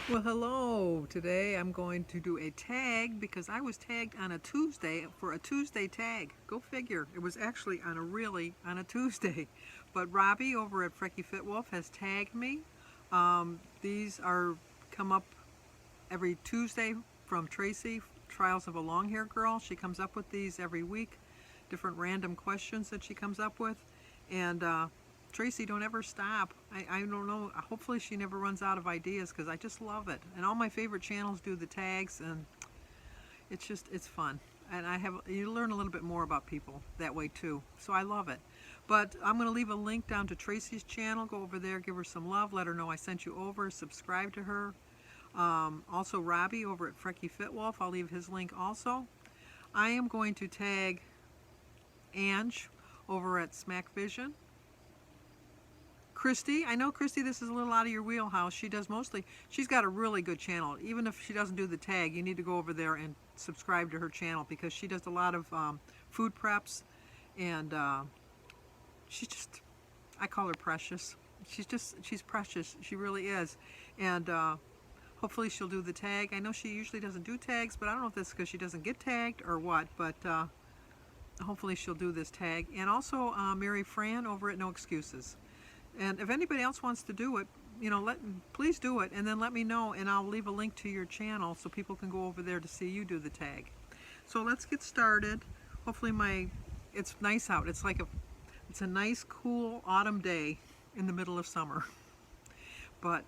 Well, hello. Today I'm going to do a tag because I was tagged on a Tuesday for a Tuesday tag. Go figure. It was actually on a Tuesday. But Robbie over at Frekifitwolf has tagged me. These are come up every Tuesday from Tracy, Trials of a Longhaired Girl. She comes up with these every week, different random questions that she comes up with. And Tracy, don't ever stop. I don't know. Hopefully she never runs out of ideas because I just love it. And all my favorite channels do the tags, and it's fun. And you learn a little bit more about people that way too. So I love it. But I'm going to leave a link down to Tracy's channel. Go over there, give her some love, let her know I sent you over, subscribe to her. Also Robbie over at Frekifitwolf, I'll leave his link also. I am going to tag Ange over at SMAC Vision. Christy, I know Christy, this is a little out of your wheelhouse. She's got a really good channel. Even if she doesn't do the tag, you need to go over there and subscribe to her channel because she does a lot of food preps, and I call her precious. She's precious. She really is. And hopefully she'll do the tag. I know she usually doesn't do tags, but I don't know if that's because she doesn't get tagged or what, but hopefully she'll do this tag. And also Mary Fran over at No Excuses. And if anybody else wants to do it, please do it, and then let me know, and I'll leave a link to your channel so people can go over there to see you do the tag. So let's get started. Hopefully it's nice out. It's a nice, cool autumn day in the middle of summer. But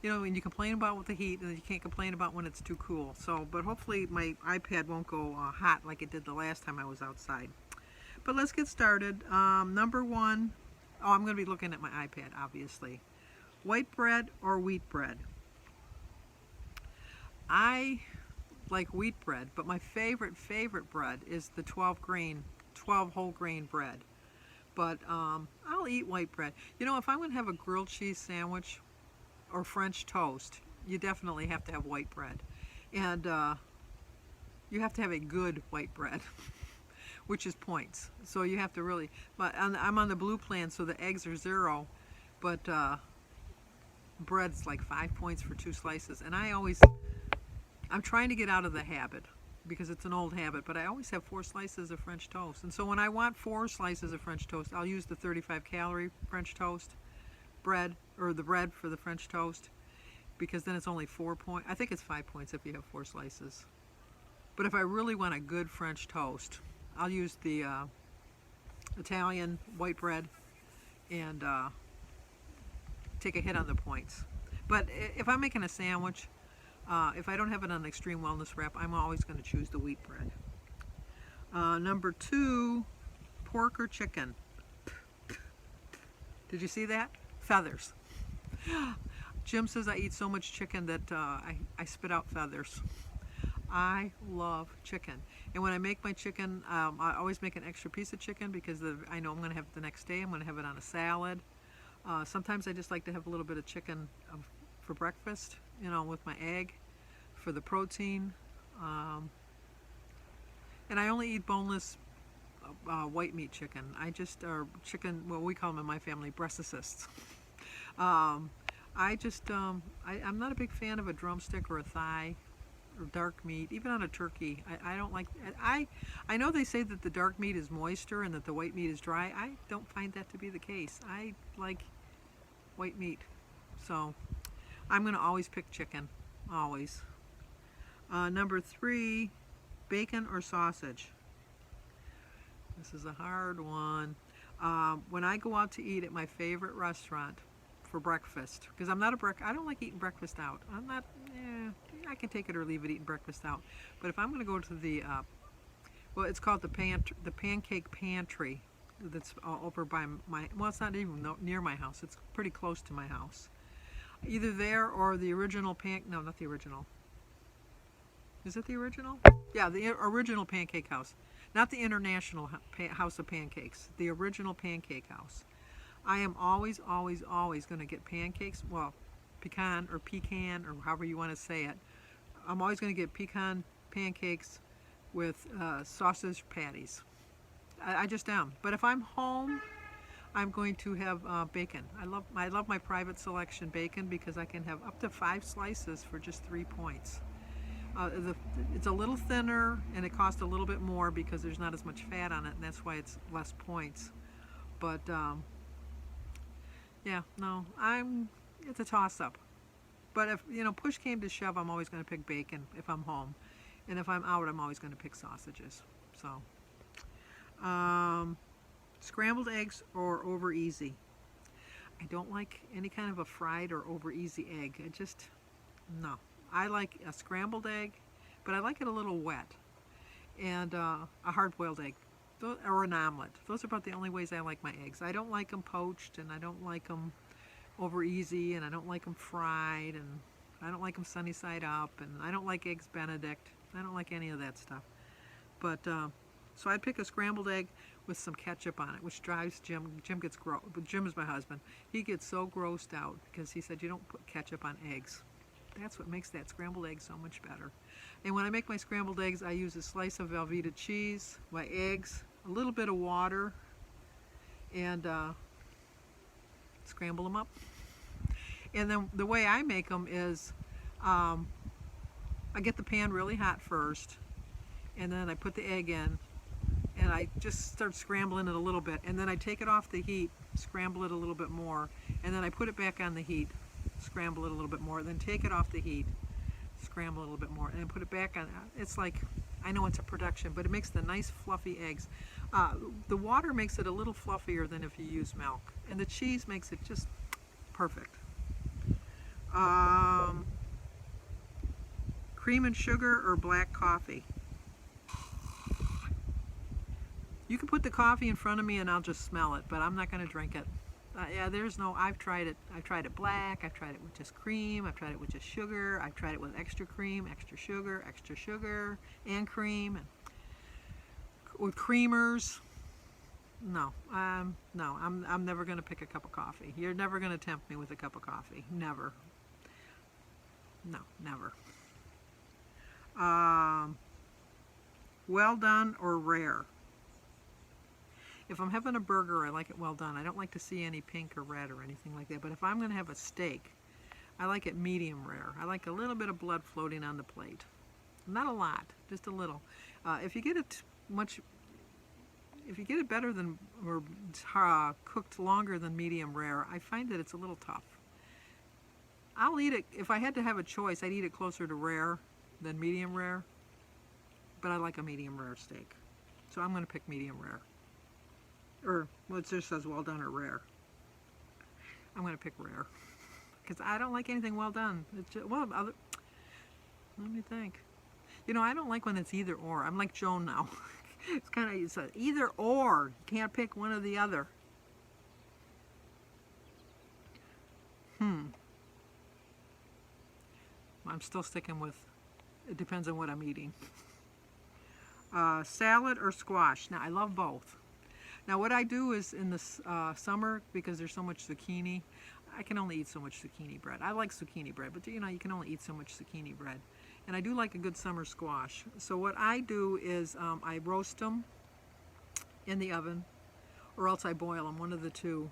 when you complain about with the heat, and you can't complain about when it's too cool. But hopefully my iPad won't go hot like it did the last time I was outside. But let's get started. Number one. Oh, I'm going to be looking at my iPad, obviously. White bread or wheat bread? I like wheat bread, but my favorite bread is the 12 whole grain bread. But I'll eat white bread. If I'm going to have a grilled cheese sandwich or French toast, you definitely have to have white bread. And you have to have a good white bread. Which is points. So you have to really, but I'm on the blue plan, so the eggs are 0, but bread's like 5 points for 2 slices. And I'm trying to get out of the habit because it's an old habit, but I always have 4 slices of French toast. And so when I want 4 slices of French toast, I'll use the 35-calorie French toast bread, or the bread for the French toast, because then it's only 4 points. I think it's 5 points if you have 4 slices. But if I really want a good French toast, I'll use the Italian white bread and take a hit on the points. But if I'm making a sandwich, if I don't have it on an extreme wellness wrap, I'm always going to choose the wheat bread. Number 2, pork or chicken. Did you see that? Feathers. Jim says I eat so much chicken that I spit out feathers. I love chicken. And when I make my chicken, I always make an extra piece of chicken because I know I'm going to have it the next day. I'm going to have it on a salad. Sometimes I just like to have a little bit of chicken for breakfast, with my egg for the protein. And I only eat boneless white meat chicken. Or chicken, well, we call them in my family breast assists. I'm not a big fan of a drumstick or a thigh or dark meat, even on a turkey. I don't like. I know they say that the dark meat is moister and that the white meat is dry. I don't find that to be the case. I like white meat, so I'm going to always pick chicken, always. Number 3, bacon or sausage. This is a hard one. When I go out to eat at my favorite restaurant for breakfast, because I don't like eating breakfast out. I can take it or leave it eating breakfast out. But if I'm going to go to the, it's called the Pancake Pantry. That's over by it's not even near my house. It's pretty close to my house. Either there or the original no, not the original. Is it the original? Yeah, the original Pancake House. Not the International House of Pancakes. The original Pancake House. I am always going to get pancakes. Well, pecan or however you want to say it. I'm always going to get pecan pancakes with sausage patties. I just am. But if I'm home, I'm going to have bacon. I love my private selection bacon because I can have up to 5 slices for just 3 points. It's a little thinner and it costs a little bit more because there's not as much fat on it, and that's why it's less points. But yeah, no, it's a toss-up. But if push came to shove, I'm always going to pick bacon if I'm home, and if I'm out, I'm always going to pick sausages. So, scrambled eggs or over easy. I don't like any kind of a fried or over easy egg. No. I like a scrambled egg, but I like it a little wet, and a hard-boiled egg, or an omelet. Those are about the only ways I like my eggs. I don't like them poached, and I don't like them over easy, and I don't like them fried, and I don't like them sunny side up, and I don't like eggs Benedict. I don't like any of that stuff. But so I'd pick a scrambled egg with some ketchup on it, which drives Jim. Jim gets gross. But Jim is my husband. He gets so grossed out because he said you don't put ketchup on eggs. That's what makes that scrambled egg so much better. And when I make my scrambled eggs, I use a slice of Velveeta cheese, my eggs, a little bit of water, and scramble them up. And then the way I make them is I get the pan really hot first, and then I put the egg in, and I just start scrambling it a little bit, and then I take it off the heat, scramble it a little bit more, and then I put it back on the heat, scramble it a little bit more, then take it off the heat, scramble it a little bit more, and then put it back on. It's like, I know it's a production, but it makes the nice fluffy eggs. The water makes it a little fluffier than if you use milk, and the cheese makes it just perfect. Cream and sugar or black coffee? You can put the coffee in front of me and I'll just smell it, but I'm not going to drink it. Yeah, I've tried it. I've tried it black, I've tried it with just cream, I've tried it with just sugar, I've tried it with extra cream, extra sugar, and cream, and with creamers. No, I'm never going to pick a cup of coffee. You're never going to tempt me with a cup of coffee. Never. No, never. Well done or rare? If I'm having a burger, I like it well done. I don't like to see any pink or red or anything like that. But if I'm going to have a steak, I like it medium rare. I like a little bit of blood floating on the plate. Not a lot, just a little. If you get it better than, or cooked longer than medium rare, I find that it's a little tough. I'll eat it, if I had to have a choice, I'd eat it closer to rare than medium rare. But I like a medium rare steak. So I'm going to pick medium rare. Or, well, it just says well done or rare. I'm going to pick rare. Because I don't like anything well done. It's just, let me think. I don't like when it's either or. I'm like Joan now. It's either or. You can't pick one or the other. I'm still sticking with, it depends on what I'm eating. Salad or squash? Now, I love both. Now, what I do is in the summer, because there's so much zucchini, I can only eat so much zucchini bread. I like zucchini bread, but you can only eat so much zucchini bread. And I do like a good summer squash. So what I do is I roast them in the oven, or else I boil them, one of the two.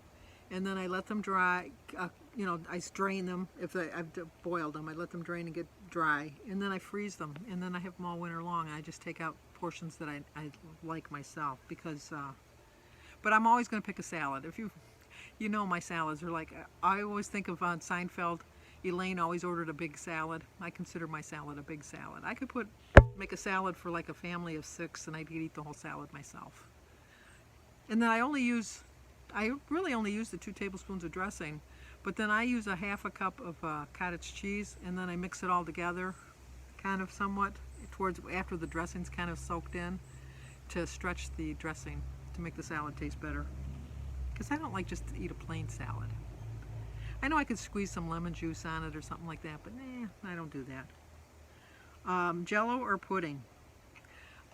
And then I let them dry. I drain them. If I've boiled them, I let them drain and get dry. And then I freeze them. And then I have them all winter long. I just take out portions that I like myself because... But I'm always going to pick a salad. If my salads are like, I always think of on Seinfeld, Elaine always ordered a big salad. I consider my salad a big salad. I could make a salad for like a family of 6 and I could eat the whole salad myself. And then I really only use the 2 tablespoons of dressing, but then I use a half a cup of cottage cheese, and then I mix it all together, kind of somewhat, after the dressing's kind of soaked in, to stretch the dressing, to make the salad taste better. Because I don't like just to eat a plain salad. I know I could squeeze some lemon juice on it or something like that, but I don't do that. Jello or pudding?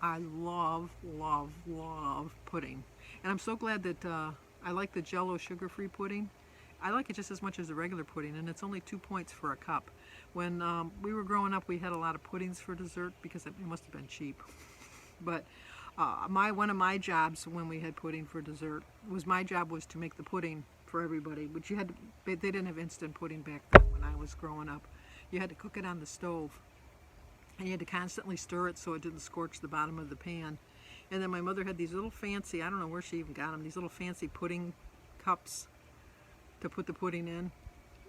I love, love, love pudding. And I'm so glad that I like the Jello sugar-free pudding. I like it just as much as the regular pudding, and it's only 2 points for a cup. When we were growing up, we had a lot of puddings for dessert because it must have been cheap. But One of my jobs when we had pudding for dessert my job was to make the pudding for everybody. But they didn't have instant pudding back then when I was growing up. You had to cook it on the stove, and you had to constantly stir it so it didn't scorch the bottom of the pan. And then my mother had these little fancy, I don't know where she even got them, these little fancy pudding cups to put the pudding in.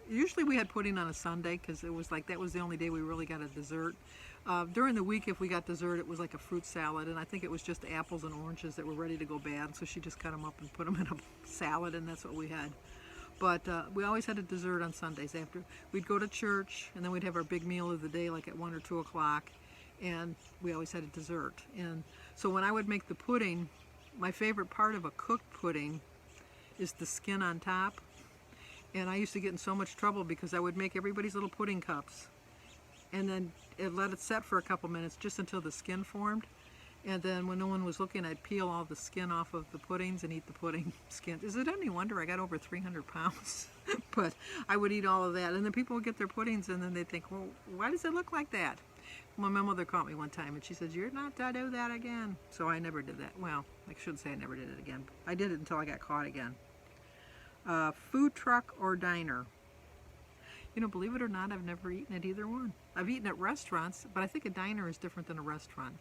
Usually we had pudding on a Sunday because it was like that was the only day we really got a dessert. During the week, if we got dessert, it was like a fruit salad, and I think it was just apples and oranges that were ready to go bad, so she just cut them up and put them in a salad, and that's what we had. But we always had a dessert on Sundays. After we'd go to church, and then we'd have our big meal of the day, like at 1 or 2 o'clock, and we always had a dessert. And so when I would make the pudding, my favorite part of a cooked pudding is the skin on top. And I used to get in so much trouble because I would make everybody's little pudding cups and then let it set for a couple minutes just until the skin formed. And then when no one was looking, I'd peel all the skin off of the puddings and eat the pudding skin. Is it any wonder I got over 300 pounds? But I would eat all of that. And then people would get their puddings and then they'd think, well, why does it look like that? Well, my mother caught me one time and she said, you're not to do that again. So I never did that. Well, I shouldn't say I never did it again. I did it until I got caught again. Food truck or diner? You know, believe it or not, I've never eaten at either one. I've eaten at restaurants, but I think a diner is different than a restaurant.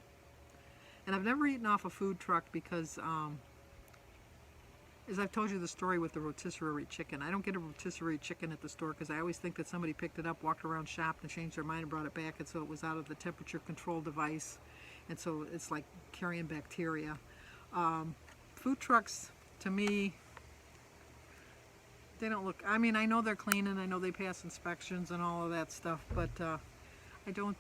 And I've never eaten off a food truck because, as I've told you the story with the rotisserie chicken, I don't get a rotisserie chicken at the store because I always think that somebody picked it up, walked around, shopped, and changed their mind and brought it back, and so it was out of the temperature control device, and so it's like carrying bacteria. Food trucks, to me, they don't look, I mean, I know they're clean and I know they pass inspections and all of that stuff, but I don't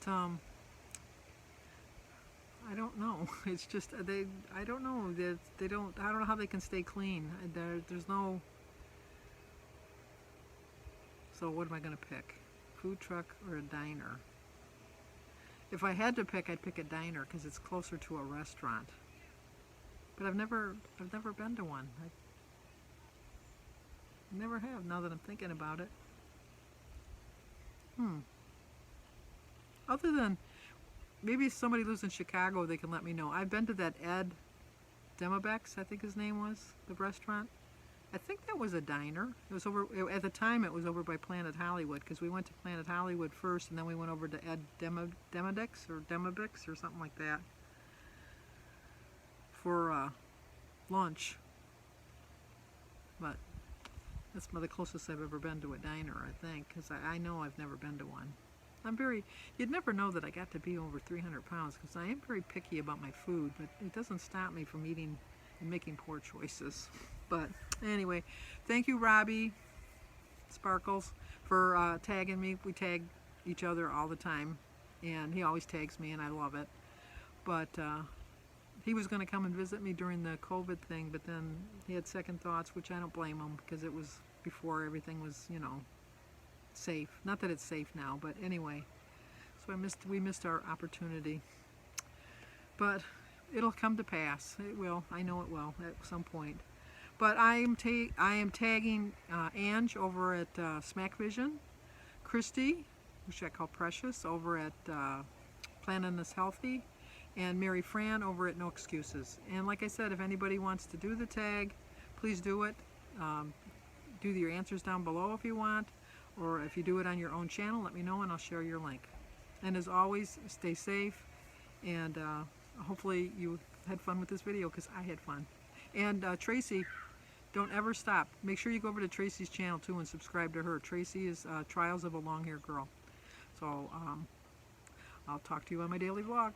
know. It's just, I don't know. I don't know how they can stay clean. There's no, so what am I going to pick? Food truck or a diner? If I had to pick, I'd pick a diner because it's closer to a restaurant. But I've never been to one. I never have, now that I'm thinking about it. Other than, maybe if somebody lives in Chicago, they can let me know. I've been to that Ed Demobex, I think his name was, the restaurant. I think that was a diner. It was over, at the time it was over by Planet Hollywood, because we went to Planet Hollywood first, and then we went over to Ed Demobex or something like that for lunch. But that's the closest I've ever been to a diner, I think, because I know I've never been to one. You'd never know that I got to be over 300 pounds because I am very picky about my food, but it doesn't stop me from eating and making poor choices. But anyway, thank you, Robbie Sparkles, for tagging me. We tag each other all the time, and he always tags me, and I love it. But he was going to come and visit me during the COVID thing, but then he had second thoughts, which I don't blame him because it was before everything was, you know, safe. Not that it's safe now, but anyway. So we missed our opportunity. But it'll come to pass. It will. I know it will at some point. But I am tagging Ange over at SMAC Vision, Christy, which I call Precious, over at Planning Us Healthy, and Mary Fran over at No Excuses. And like I said, if anybody wants to do the tag, please do it. Do your answers down below if you want, or if you do it on your own channel, let me know and I'll share your link. And as always, stay safe, and hopefully you had fun with this video because I had fun. And Tracy, don't ever stop. Make sure you go over to Tracy's channel too and subscribe to her. Tracy is Trials of a Long-Haired Girl. So I'll talk to you on my daily vlog.